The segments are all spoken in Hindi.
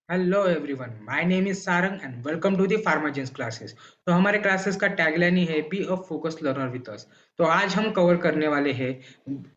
Hello everyone, my name is Sarang and welcome to the Pharmagens classes. तो हमारे क्लासेस का टैगलाइन ही है be a focus learner with us. तो आज हम कवर करने वाले हैं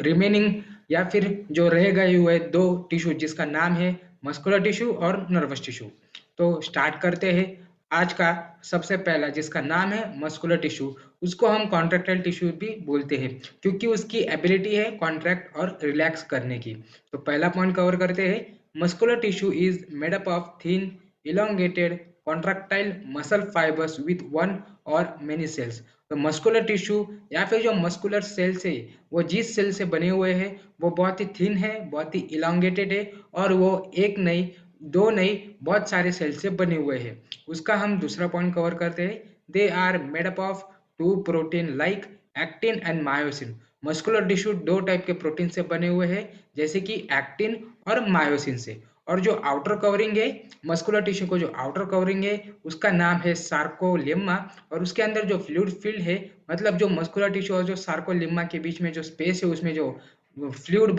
रिमेनिंग या फिर जो रह गए हुए दो टिश्यू जिसका नाम है मस्कुलर टिश्यू और नर्वस टिश्यू। तो स्टार्ट करते हैं। आज का सबसे पहला जिसका नाम है मस्कुलर टिश्यू, उसको हम कॉन्ट्रैक्टाइल टिश्यू भी बोलते हैं क्योंकि उसकी एबिलिटी है कॉन्ट्रैक्ट और रिलैक्स करने की। तो पहला पॉइंट कवर करते हैं। Muscular tissue is made up of thin, elongated, contractile muscle fibers with one or many cells. तो मस्कुलर टिश्यू या फिर जो मस्कुलर सेल्स है वो जिस सेल से बने हुए हैं वो बहुत ही थिन है, बहुत ही इलांगेटेड है और वो एक नहीं, दो नहीं, बहुत सारे सेल से बने हुए हैं। उसका हम दूसरा पॉइंट कवर करते हैं। They are made up of two protein like actin and myosin. Muscular tissue दो टाइप के प्रोटीन से बने हुए हैं जैसे कि एक्टिन और मायोसिन से। और जो आउटर कवरिंग है मस्कुलर टिश्यू को, जो आउटर कवरिंग है उसका नाम है सार्कोलेम्मा। और उसके अंदर जो फ्लूइड फील्ड है, मतलब जो मस्कुलर टिश्यू और जो सार्कोलेम्मा के बीच में जो स्पेस है उसमें जो फ्लूइड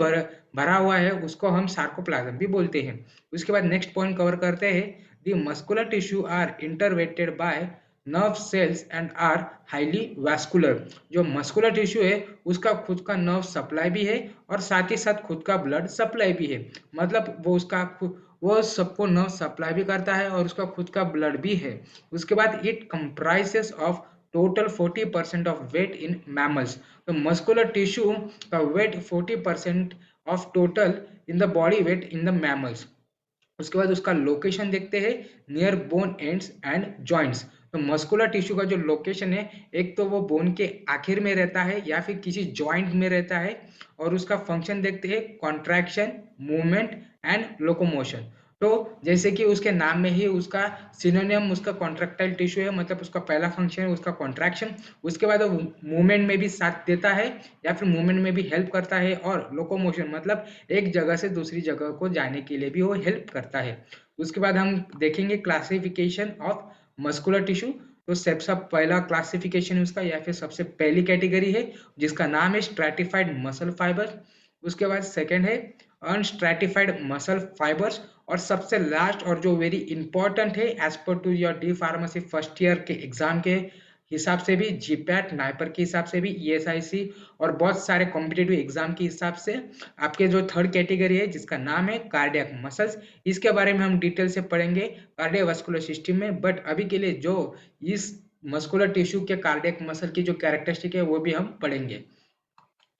भरा हुआ है उसको हम सार्कोप्लाज्म भी बोलते हैं। उसके बाद नेक्स्ट पॉइंट कवर करते हैं। The muscular tissue are innervated by nerve cells and are highly vascular. जो मस्कुलर टिश्यू है उसका खुद का नर्व सप्लाई भी है और साथ ही साथ खुद का ब्लड सप्लाई भी है। मतलब वो सबको नर्व सप्लाई भी करता है और उसका खुद का ब्लड भी है। उसके बाद it comprises of total 40% of weight in mammals. तो मस्कुलर टिश्यू का weight 40% of total in the body weight in the mammals. उसके बाद उसका लोकेशन देखते हैं, near bone ends and joints. तो मस्कुलर टिश्यू का जो लोकेशन है, एक तो वो बोन के आखिर में रहता है या फिर किसी जॉइंट में रहता है। और उसका फंक्शन देखते हैं, कॉन्ट्रैक्शन, मूवमेंट एंड लोकोमोशन। तो जैसे कि उसके नाम में ही उसका सिनोनियम उसका कॉन्ट्रैक्टाइल टिश्यू है, मतलब उसका पहला फंक्शन है उसका कॉन्ट्रैक्शन। उसके बाद वो मूवमेंट में भी साथ देता है या फिर मूवमेंट में भी हेल्प करता है, और लोकोमोशन मतलब एक जगह से दूसरी जगह को जाने के लिए भी वो हेल्प करता है। उसके बाद हम देखेंगे क्लासिफिकेशन ऑफ मस्कुलर टिश्यू। तो सबसे पहला क्लासिफिकेशन उसका या फिर सबसे पहली कैटेगरी है जिसका नाम है स्ट्रैटिफाइड मसल फाइबर। उसके बाद सेकंड है अनस्ट्रैटिफाइड मसल फाइबर्स। और सबसे लास्ट और जो वेरी इंपॉर्टेंट है as per to your D pharmacy first year के एग्जाम के हिसाब से भी, जीपैट नाइपर के हिसाब से भी, ईएसआईसी और बहुत सारे कॉम्पिटेटिव एग्जाम के हिसाब से, आपके जो थर्ड कैटेगरी है जिसका नाम है कार्डियक मसल्स। इसके बारे में हम डिटेल से पढ़ेंगे कार्डियोवास्कुलर सिस्टम में, बट अभी के लिए जो इस मस्कुलर टिश्यू के कार्डियक मसल की जो कैरेक्टरिस्टिक है वो भी हम पढ़ेंगे।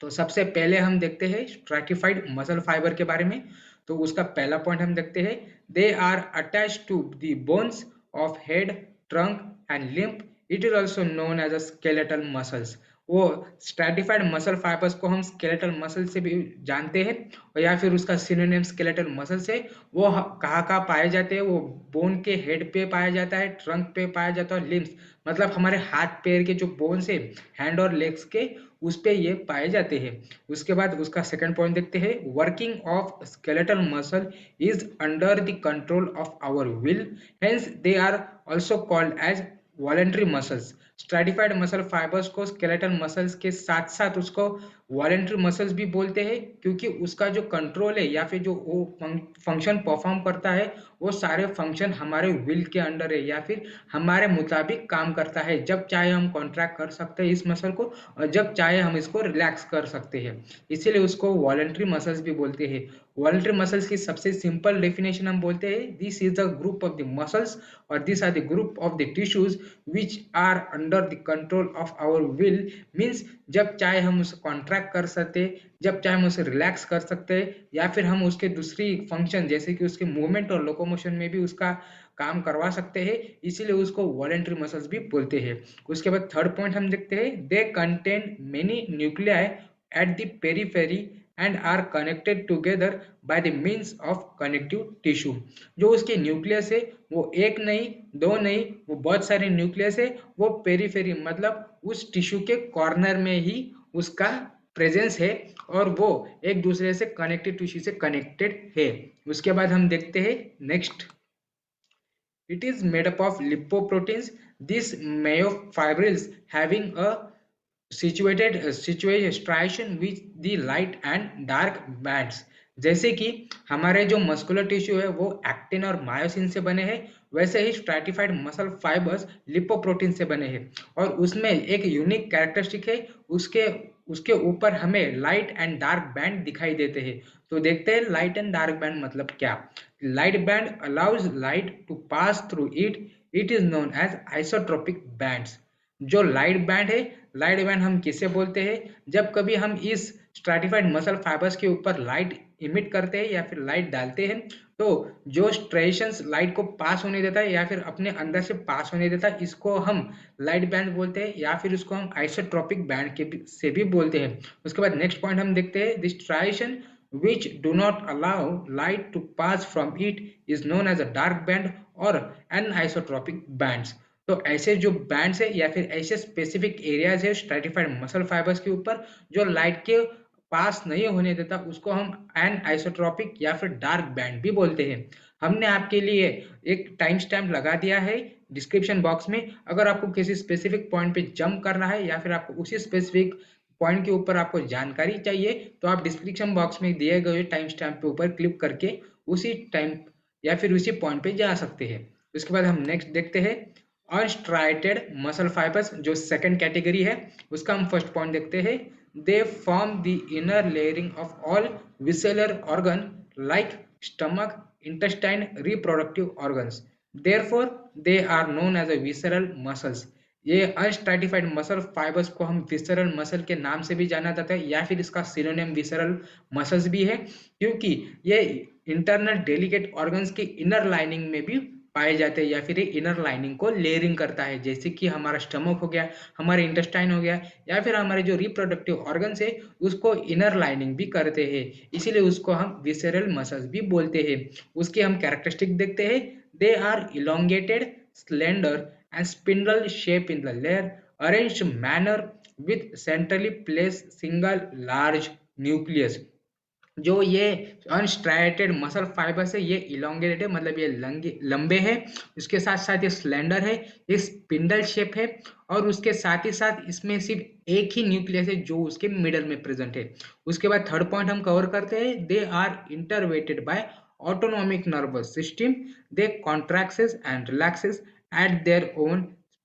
तो सबसे पहले हम देखते हैं स्ट्रैटिफाइड मसल फाइबर के बारे में। तो उसका पहला पॉइंट हम देखते हैं, they are attach to the bones of head, trunk and limb. It is also known as a skeletal muscles. वो स्ट्रैटिफाइड मसल फाइबर्स को हम स्केलेटल मसल से भी जानते हैं, और या फिर उसका सिनोनिम स्केलेटल मसल से। वो कहाँ कहाँ पाए जाते हैं, वो बोन के हेड पे पाया जाता है, ट्रंक पे पाया जाता है, लिम्स मतलब हमारे हाथ पैर के जो बोन्स है, हैंड और लेग्स के, उस पे ये पाए जाते हैं। उसके बाद उसका सेकंड पॉइंट देखते हैं, working of skeletal muscle is under the control of our will, hence they are also called as voluntary muscles. Stratified muscle fibres को स्केलेटल मसल्स के साथ साथ उसको वॉलेंट्री मसल्स भी बोलते हैं क्योंकि उसका जो कंट्रोल है या फिर जो वो फंक्शन परफॉर्म करता है, वो सारे फंक्शन हमारे विल के अंडर है या फिर हमारे मुताबिक काम करता है। जब चाहे हम कॉन्ट्रैक्ट कर सकते हैं इस मसल को, और जब चाहे हम इसको रिलैक्स कर सकते हैं, इसीलिए उसको वॉलेंट्री मसल्स भी बोलते हैं। वॉलेंट्री मसल्स की सबसे सिंपल डेफिनेशन हम बोलते हैं, this is the group of the muscles और this are the group of the tissues which are under the control of our will. Means जब चाहे हम उसे कॉन्ट्रैक्ट कर सकते, जब चाहे हम उसे रिलैक्स कर सकते हैं, या फिर हम उसके दूसरी फंक्शन जैसे कि उसके मूवमेंट और लोकोमोशन में भी उसका काम करवा सकते हैं, इसीलिए उसको वॉलेंट्री मसल्स भी बोलते हैं। उसके बाद थर्ड पॉइंट हम देखते हैं, they contain many nuclei at the periphery and are connected together by the means of connective tissue. जो उसके न्यूक्लियस है वो एक नहीं, दो नहीं, वो बहुत सारे न्यूक्लियस है। वो पेरीफेरी मतलब उस टिश्यू के कॉर्नर में ही उसका प्रेजेंस है और वो एक दूसरे से कनेक्टेड टिश्यू से कनेक्टेड है। उसके बाद हम देखते हैं next, it is made up of lipoproteins. These myofibrils having a situated striation with the light and dark bands. जैसे कि हमारे जो मस्कुलर टिश्यू है वो एक्टिन और मायोसिन से बने हैं, वैसे ही स्ट्रैटिफाइड मसल फाइबर्स लिपोप्रोटीन से बने हैं और उसमें एक यूनिक कैरेक्टरिस्टिक है, उसके उसके ऊपर हमें लाइट एंड डार्क बैंड दिखाई देते हैं। तो देखते हैं लाइट एंड डार्क बैंड मतलब क्या। Light band allows light to pass through it, it is known as isotropic bands. जो लाइट बैंड है, लाइट बैंड हम किसे बोलते हैं, जब कभी हम इस स्ट्रैटिफाइड मसल फाइबर्स के ऊपर लाइट इमिट करते हैं या फिर लाइट डालते हैं, तो जो स्ट्रेशंस लाइट को पास होने देता है या फिर अपने अंदर से पास होने देता है, इसको हम लाइट बैंड बोलते हैं या फिर उसको हम आइसोट्रोपिक बैंड के से भी बोलते हैं। उसके बाद नेक्स्ट पॉइंट हम देखते हैं, this striation which do not allow light to pass from it is known as a dark band or anisotropic bands। तो ऐसे जो बैंड्स है या फिर ऐसे स्पेसिफिक एरियाज है स्ट्रैटिफाइड मसल फाइबर्स के ऊपर जो लाइट के पास नहीं होने देता, उसको हम एन आइसोट्रॉपिक या फिर डार्क बैंड भी बोलते हैं। हमने आपके लिए एक टाइम स्टैम्प लगा दिया है डिस्क्रिप्शन बॉक्स में। अगर आपको किसी स्पेसिफिक पॉइंट पे जंप करना है या फिर आपको उसी स्पेसिफिक पॉइंट के ऊपर आपको जानकारी चाहिए, तो आप डिस्क्रिप्शन बॉक्स में दिए गए टाइम स्टैम्प के ऊपर क्लिक करके उसी टाइम या फिर उसी पॉइंट पे जा सकते हैं। उसके बाद हम नेक्स्ट देखते हैं अनस्ट्राइटेड मसल फाइबर्स, जो सेकंड कैटेगरी है, उसका हम फर्स्ट पॉइंट देखते हैं। They form the inner layering of all visceral organ like stomach, intestine, reproductive organs, therefore they are known as a visceral muscles. ये अनस्ट्रैटिफाइड मसल फाइबर्स को हम विसरल मसल के नाम से भी जाना जाता है या फिर इसका सिनोनिम विसरल मसल्स भी है, क्योंकि ये इंटरनल डेलिकेट ऑर्गन्स के इनर लाइनिंग में भी पाए जाते हैं या फिर ये इनर लाइनिंग को लेयरिंग करता है, जैसे कि हमारा स्टमक हो गया, हमारे इंटेस्टाइन हो गया या फिर हमारे जो रिप्रोडक्टिव ऑर्गन्स है उसको इनर लाइनिंग भी करते हैं, इसीलिए उसको हम विसरल मसल्स भी बोलते हैं। उसके हम कैरेक्टरिस्टिक देखते हैं। They are elongated, slender and spindle shape in the layer, arranged manner with centrally placed single large nucleus। जो ये अनस्ट्राइटेड मसल फाइबर्स है ये इलोंगेटेड है, मतलब ये लंबे है, उसके साथ साथ ये स्लेंडर है, ये स्पिंडल शेप है और उसके साथ ही साथ इसमें सिर्फ एक ही न्यूक्लियस है जो उसके मिडल में प्रेजेंट है। उसके बाद थर्ड पॉइंट हम कवर करते हैं, they are innervated by autonomic nervous system, they contracts and relaxes at their own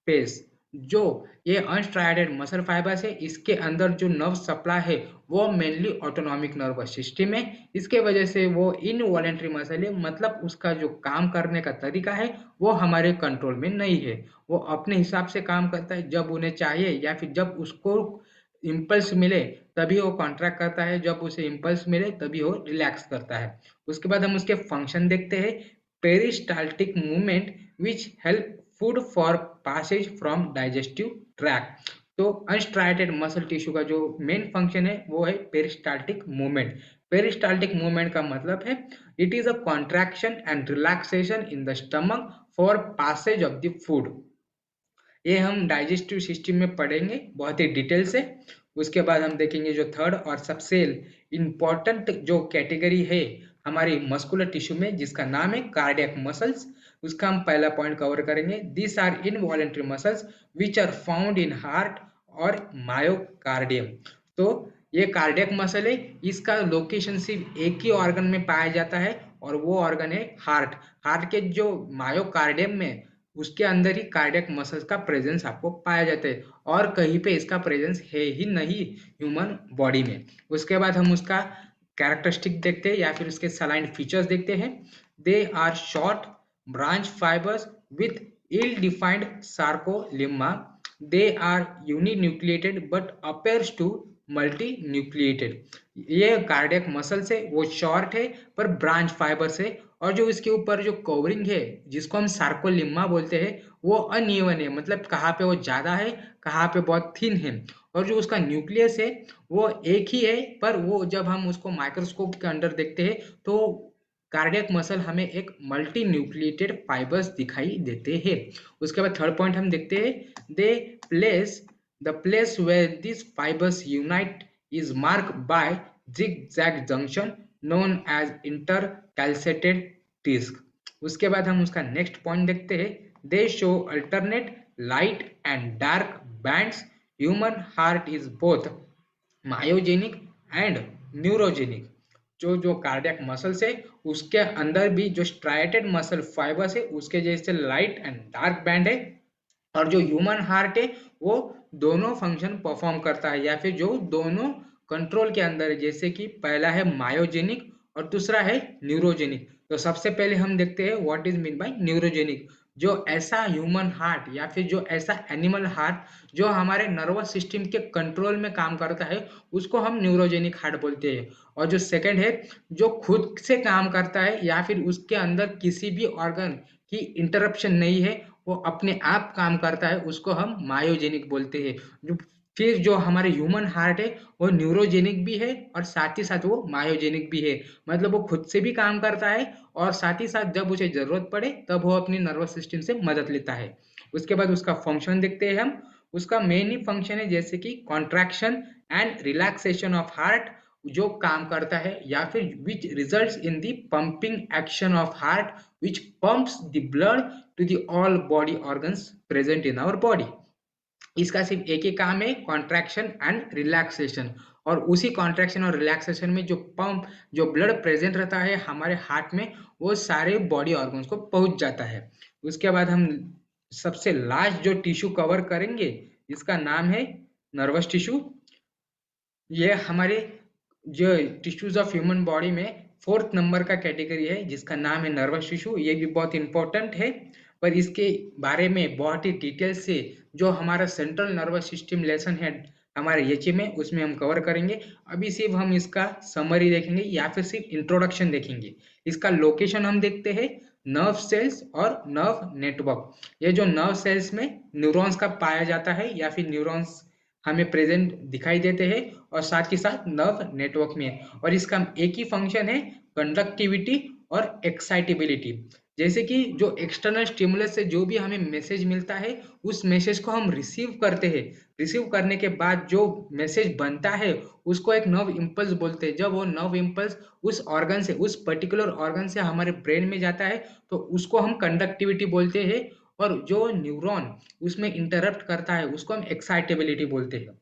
pace. जो ये अनस्ट्राइडेड मसल फाइबर्स है इसके अंदर जो नर्व सप्लाई है वो मेनली ऑटोनॉमिक नर्वस सिस्टम है, इसके वजह से वो इनवॉलेंट्री मसल है, मतलब उसका जो काम करने का तरीका है वो हमारे कंट्रोल में नहीं है। वो अपने हिसाब से काम करता है, जब उन्हें चाहिए या फिर जब उसको इम्पल्स मिले तभी वो कॉन्ट्रैक्ट करता है, जब उसे इम्पल्स मिले तभी वो रिलैक्स करता है। उसके बाद हम उसके फंक्शन देखते हैं। Peristaltic movement which help food for passes from digestive tract. तो अनस्ट्राइटेड मसल टिश्यू का जो मेन फंक्शन है वो है पेरिस्टाल्टिक मूवमेंट। पेरिस्टाल्टिक मूवमेंट का मतलब है it is a contraction and relaxation in the stomach for passage of the food. ये हम डाइजेस्टिव सिस्टम में पढ़ेंगे बहुत ही डिटेल से। उसके बाद हम देखेंगे जो थर्ड और सबसे इम्पोर्टेंट जो कैटेगरी है हमारी मस्कुलर टिश्यू में, जिसका नाम है कार्डियक मसल्स। उसका हम पहला पॉइंट कवर करेंगे। This are involuntary muscles which are found in heart और मायोकार्डियम। तो ये कार्डियक मसल है, इसका लोकेशन सिर्फ एक ही ऑर्गन में पाया जाता है और वो ऑर्गन है हार्ट। हार्ट के जो मायोकार्डियम में उसके अंदर ही कार्डियक मसल्स का प्रेजेंस आपको पाया जाता है और कहीं पे इसका प्रेजेंस है ही नहीं ह्यूमन बॉडी में। उसके बाद हम उसका कैरेक्टरिस्टिक देखते हैं या फिर उसके सलाइन फीचर्स देखते हैं। They are short branch fibres with ill defined sarcolemma, they are uninucleated but appears to multi nucleated. ये कार्डियक मसल्स है वो शॉर्ट है पर ब्रांच फाइबर्स है, और जो इसके ऊपर जो कवरिंग है जिसको हम सार्कोलिम्मा बोलते हैं वो अनइवन है, मतलब कहाँ पे वो ज्यादा है कहाँ पे बहुत थिन है। और जो उसका न्यूक्लियस है वो एक ही है, पर वो जब हम उसको माइक्रोस्कोप के अंदर देखते हैं तो कार्डियक मसल हमें एक मल्टी न्यूक्लिएटेड फाइबर्स दिखाई देते हैं। उसके बाद थर्ड पॉइंट हम देखते हैं। They place the place where this fibres unite is mark by zigzag junction known as intercalcated disc। उसके बाद हम उसका नेक्स्ट पॉइंट देखते हैं। दे show alternate light and dark bands. Human heart is both myogenic and neurogenic. जो जो कार्डियक मसल्स है उसके अंदर भी जो स्ट्राइटेड मसल फाइबर्स है उसके जैसे लाइट एंड डार्क बैंड है। और जो ह्यूमन हार्ट है वो दोनों फंक्शन परफॉर्म करता है या फिर जो दोनों कंट्रोल के अंदर है, जैसे कि पहला है मायोजेनिक और दूसरा है न्यूरोजेनिक। तो सबसे पहले हम देखते हैं what is mean by neurogenic. जो ऐसा ह्यूमन हार्ट या फिर जो ऐसा एनिमल हार्ट जो हमारे नर्वस सिस्टम के कंट्रोल में काम करता है उसको हम न्यूरोजेनिक हार्ट बोलते हैं। और जो सेकंड है जो खुद से काम करता है या फिर उसके अंदर किसी भी ऑर्गन की इंटरप्शन नहीं है, वो अपने आप काम करता है, उसको हम मायोजेनिक बोलते हैं। जो फिर जो हमारे ह्यूमन हार्ट है वो न्यूरोजेनिक भी है और साथ ही साथ वो मायोजेनिक भी है। मतलब वो खुद से भी काम करता है और साथ ही साथ जब उसे जरूरत पड़े तब वो अपनी नर्वस सिस्टम से मदद लेता है। उसके बाद उसका फंक्शन देखते हैं हम। उसका मेन ही फंक्शन है जैसे कि contraction and relaxation of heart जो काम करता है, या फिर which results in the pumping action of heart which pumps the blood to the all body organs present in our body। इसका सिर्फ एक ही काम है, कॉन्ट्रैक्शन एंड रिलैक्सेशन। और उसी कॉन्ट्रैक्शन और रिलैक्सेशन में जो पंप जो ब्लड प्रेजेंट रहता है हमारे हार्ट में वो सारे बॉडी ऑर्गन्स को पहुंच जाता है। उसके बाद हम सबसे लास्ट जो टिश्यू कवर करेंगे इसका नाम है नर्वस टिश्यू। ये हमारे जो टिश्यूज ऑफ ह्यूमन बॉडी में फोर्थ नंबर का कैटेगरी है जिसका नाम है नर्वस टिश्यू। ये भी बहुत इंपॉर्टेंट है, पर इसके बारे में बहुत ही डिटेल से जो हमारा सेंट्रल नर्वस सिस्टम लेसन है हमारे एचए में उसमें हम कवर करेंगे। अभी सिर्फ हम इसका समरी देखेंगे या फिर सिर्फ इंट्रोडक्शन देखेंगे। इसका लोकेशन हम देखते हैं नर्व सेल्स और नर्व नेटवर्क। ये जो नर्व सेल्स में न्यूरॉन्स का पाया जाता है या फिर न्यूरॉन्स हमें प्रेजेंट दिखाई देते हैं और साथ ही साथ नर्व नेटवर्क में है। और इसका एक ही फंक्शन है कंडक्टिविटी और एक्साइटेबिलिटी। जैसे कि जो एक्सटर्नल स्टिमुलस से जो भी हमें मैसेज मिलता है उस मैसेज को हम रिसीव करते हैं। रिसीव करने के बाद जो मैसेज बनता है उसको एक नर्व इम्पल्स बोलते हैं। जब वो नर्व इम्पल्स उस ऑर्गन से उस पर्टिकुलर ऑर्गन से हमारे ब्रेन में जाता है तो उसको हम कंडक्टिविटी बोलते हैं। और जो न्यूरॉन उसमें इंटरप्ट करता है उसको हम एक्साइटेबिलिटी बोलते हैं।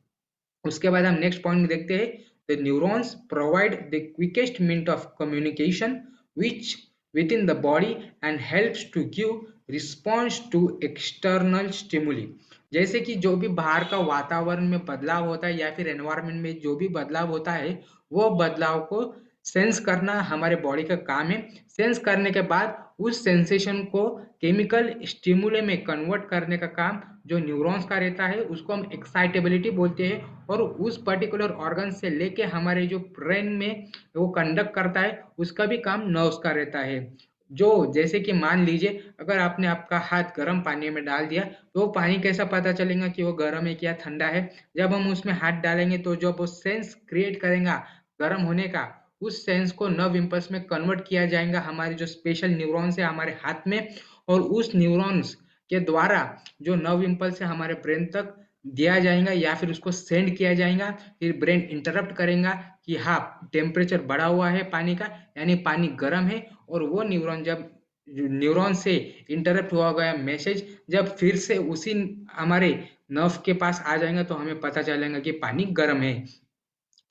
उसके बाद हम नेक्स्ट पॉइंट देखते हैं the neurons provide the quickest mean of communication which within the body and helps to give response to external stimuli. जैसे कि जो भी बाहर का वातावरण में बदलाव होता है या फिर एनवायरनमेंट में जो भी बदलाव होता है वो बदलाव को सेंस करना हमारे बॉडी का काम है। सेंस करने के बाद उस सेंसेशन को केमिकल स्टिमुले में कन्वर्ट करने का काम जो न्यूरॉन्स का रहता है उसको हम एक्साइटेबिलिटी बोलते हैं। और उस पर्टिकुलर ऑर्गन से लेके हमारे जो ब्रेन में वो कंडक्ट करता है उसका भी काम नर्व्स का रहता है। जो जैसे कि मान लीजिए अगर आपने आपका हाथ गर्म पानी में डाल दिया तो वो पानी कैसा पता चलेगा कि वो गर्म है क्या ठंडा है। जब हम उसमें हाथ डालेंगे तो जब वो सेंस क्रिएट करेगा गर्म होने का उस सेंस को नर्व इम्पल्स में कन्वर्ट किया जाएगा हमारे जो स्पेशल न्यूरॉन्स है हमारे हाथ में। और उस न्यूरॉन्स के द्वारा जो नर्व इम्पल्स है हमारे ब्रेन तक दिया जाएगा या फिर उसको सेंड किया जाएगा। फिर ब्रेन इंटरप्ट करेगा कि हाँ टेम्परेचर बढ़ा हुआ है पानी का यानी पानी गर्म है। और वो न्यूरॉन जब न्यूरॉन से इंटरप्ट हुआ गया मैसेज जब फिर से उसी हमारे नर्व के पास आ जाएगा तो हमें पता चलेगा कि पानी गर्म है।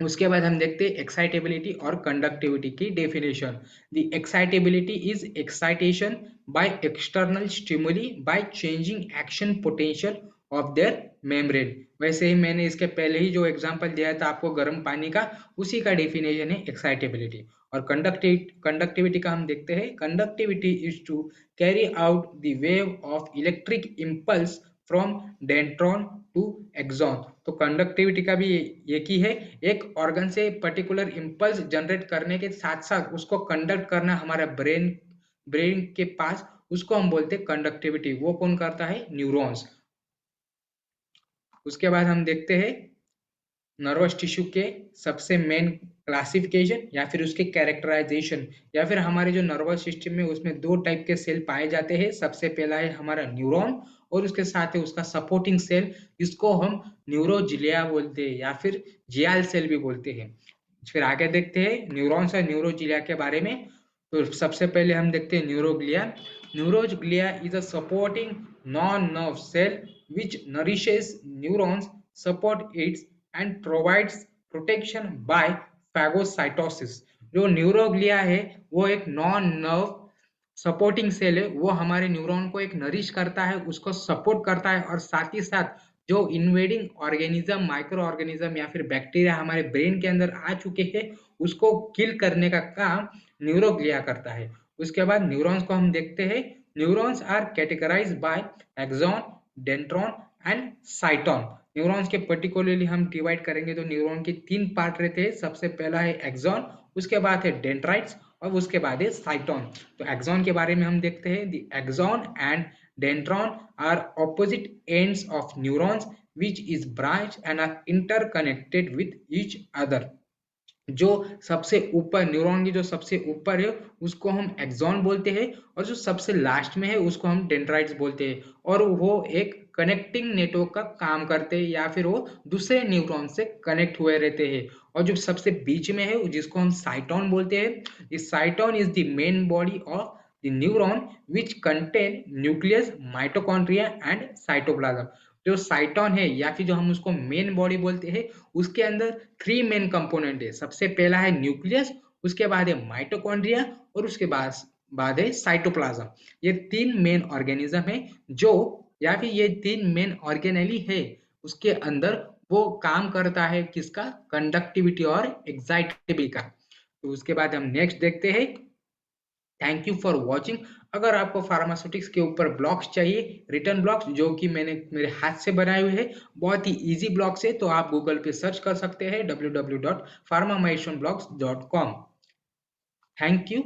उसके बाद हम देखते हैं एक्साइटेबिलिटी और कंडक्टिविटी की definition. The excitability is excitation by external stimuli by changing action potential of their membrane. वैसे ही मैंने इसके पहले ही जो एग्जांपल दिया था आपको गर्म पानी का उसी का डेफिनेशन है एक्साइटेबिलिटी। और कंडक्टिविटी का हम देखते हैं conductivity is to carry out the wave of electric impulse from dendron to axon. तो कंडक्टिविटी का भी एक ही है, एक ऑर्गन से पर्टिकुलर इम्पल्स जनरेट करने के साथ साथ उसको कंडक्ट करना हमारा ब्रेन ब्रेन के पास उसको हम बोलते हैं कंडक्टिविटी। वो कौन करता है न्यूरॉन्स। उसके बाद हम देखते हैं नर्वस टिश्यू के सबसे मेन क्लासिफिकेशन या फिर उसके कैरेक्टराइजेशन या फिर हमारे जो नर्वस सिस्टम में उसमें दो टाइप के सेल पाए जाते हैं। सबसे पहला है हमारा न्यूरॉन और उसके साथ है उसका सपोर्टिंग सेल इसको हम न्यूरोजिलिया बोलते हैं या फिर जियाल सेल भी बोलते हैं। फिर आगे देखते हैं न्यूरॉन्स और न्यूरोजिलिया के बारे में। तो सबसे पहले हम देखते हैं neuroglia. Neuroglia is a supporting non nerve cell which nourishes neurons, support its and provides protection by phagocytosis। जो न्यूरोग्लिया है वो एक नॉन नर्व सपोर्टिंग सेल है, वो हमारे न्यूरॉन को एक नरिश करता है, उसको सपोर्ट करता है और साथ ही साथ जो इन्वेडिंग ऑर्गेनिज्म, माइक्रो ऑर्गेनिज्म या फिर बैक्टीरिया हमारे ब्रेन के अंदर आ चुके हैं, उसको किल करने का काम न्यूरोग्लिया करता है। उसके बाद न्यूरॉन्स को हम देखते हैं। Neurons are categorised by axon, dendron and cyton. Neurons के पर्टिकुलरली हम डिवाइड करेंगे तो न्यूरॉन के 3 पार्ट रहते हैं। सबसे पहला है एक्सॉन, उसके बाद है डेंड्राइट्स और उसके बाद है साइटोन। तो एक्सॉन के बारे में हम देखते हैं। The axon and dendron are opposite ends of neurons which is branch and are interconnected with each other। जो सबसे ऊपर न्यूरॉन की जो सबसे ऊपर है उसको हम एक्सॉन बोलते हैं और जो सबसे लास्ट में है उसको हम डेंड्राइट्स बोलते हैं, और वो एक कनेक्टिंग नेटवर्क का काम करते हैं या फिर वो दूसरे न्यूरॉन से कनेक्ट हुए रहते हैं। और जो सबसे बीच में है जिसको हम साइटोन बोलते हैं, इस साइटोन is the main body of the neuron which contain nucleus, mitochondria and cytoplasm. जो साइटोन है या फिर जो हम उसको मेन बॉडी बोलते हैं, उसके अंदर 3 मेन कंपोनेंट है। सबसे पहला है न्यूक्लियस, उसके बाद है माइटोकॉन्ड्रिया और उसके बाद है साइटोप्लाज्म। ये 3 मेन ऑर्गेनिज्म है जो, या फिर ये 3 मेन ऑर्गेनेली है, उसके अंदर वो काम करता है किसका, कंडक्टिविटी और एक्साइटेबिलिटी का। तो उसके बाद हम नेक्स्ट देखते हैं। Thank you for watching. अगर आपको फार्मास्यूटिक्स के ऊपर ब्लॉग्स चाहिए, रिटर्न ब्लॉग्स जो कि मैंने मेरे हाथ से बनाए हुए हैं, बहुत ही इजी ब्लॉग्स है, तो आप गूगल पे सर्च कर सकते हैं www.pharmamationblogs.com। Thank you.